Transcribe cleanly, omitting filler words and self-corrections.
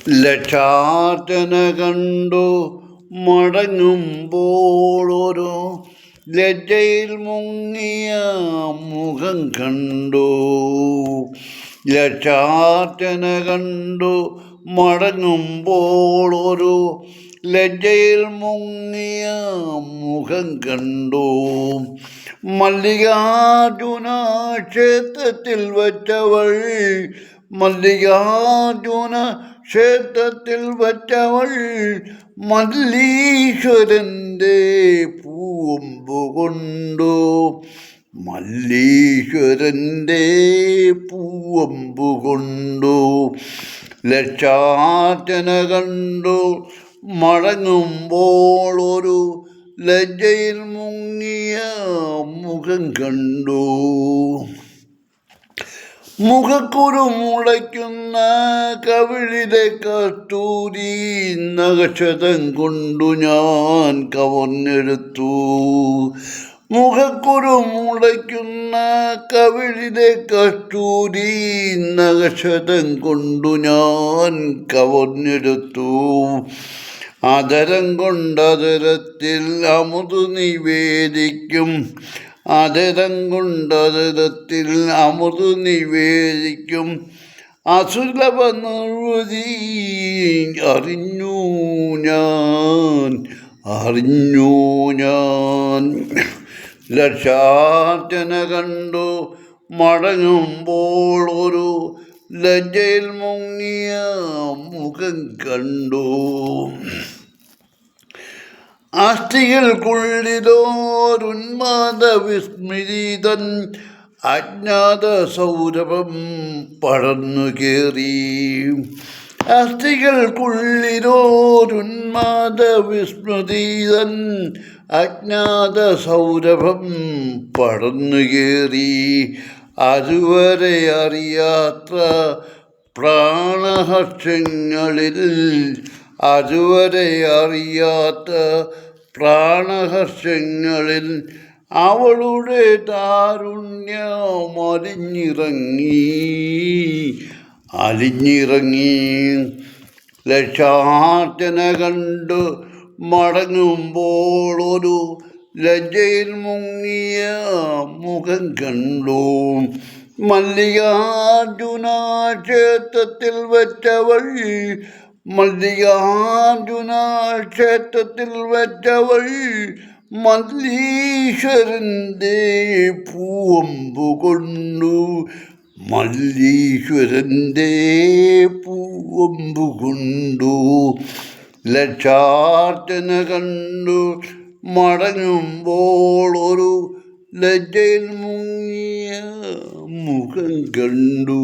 ലക്ഷാർച്ചന കണ്ടു മടങ്ങുമ്പോഴൊരു ലജ്ജയിൽ മുങ്ങിയ മുഖം കണ്ടു. ലക്ഷാർച്ചന കണ്ടു മടങ്ങുമ്പോഴൊരു ലജ്ജയിൽ മുങ്ങിയ മുഖം കണ്ടു. മല്ലികാർജുന ക്ഷേത്രത്തിൽ വച്ചവൾ, മല്ലികാർജുന ക്ഷേത്രത്തിൽ വച്ചവൾ മല്ലീശ്വരൻ്റെ പൂവമ്പു കൊണ്ടു. മല്ലീശ്വരൻ്റെ പൂവമ്പു കൊണ്ടു. ലക്ഷാർച്ചന കണ്ടു മടങ്ങുമ്പോൾ ഒരു ലജ്ജയിൽ മുങ്ങിയ മുഖം കണ്ടു. മുഖക്കുരു മുളയ്ക്കുന്ന കവിളിലെ കസ്തൂരി നഖക്ഷതം കൊണ്ടു ഞാൻ കവർന്നെടുത്തു. മുഖക്കുരു മുളയ്ക്കുന്ന കവിളിലെ കസ്തൂരി നഖക്ഷതം കൊണ്ടു ഞാൻ കവർന്നെടുത്തു. അതരം കൊണ്ടതരത്തിൽ അമുതു നിവേദിക്കും, അതരം കൊണ്ടതരത്തിൽ അമുതു നിവേദിക്കും അസുലഭ നിർവൃതി അറിഞ്ഞു ഞാൻ, അറിഞ്ഞു ഞാൻ. ലക്ഷാർച്ചന കണ്ടു മടങ്ങുമ്പോൾ ഒരു ലജ്ജയിൽ മുങ്ങിയ മുഖം കണ്ടു. അസ്ഥികൾക്കുള്ളിലോരുന്മാദ വിസ്മൃതൻ അജ്ഞാത സൗരഭം പടർന്നു കയറി. അസ്ഥികൾക്കുള്ളിലോരുന്മാദ വിസ്മൃതൻ അജ്ഞാത സൗരഭം പടർന്നു കയറി. അതുവരെ അറിയാത്ത പ്രാണഹർഷങ്ങളിൽ, അതുവരെ അറിയാത്ത പ്രാണഹർഷങ്ങളിൽ അവളുടെ താരുണ്യം അലിഞ്ഞിറങ്ങി, അലിഞ്ഞിറങ്ങി. ലക്ഷാർച്ചന കണ്ടു മടങ്ങുമ്പോൾ ഒരു ലജ്ജയിൽ മുങ്ങിയ മുഖം കണ്ടു. മല്ലികാർജുന ക്ഷേത്രത്തിൽ വച്ചവൾ, മല്ലികാർജുന ക്ഷേത്രത്തിൽ വച്ചവൾ മല്ലീശ്വരൻ്റെ പൂവമ്പു കൊണ്ടു. മല്ലീശ്വരൻ്റെ പൂവമ്പു കൊണ്ടു. ലക്ഷാർച്ചന കണ്ടു മടങ്ങുമ്പോൾ ഒരു ലജ്ജയിൽ മുങ്ങിയ മുഖം കണ്ടു.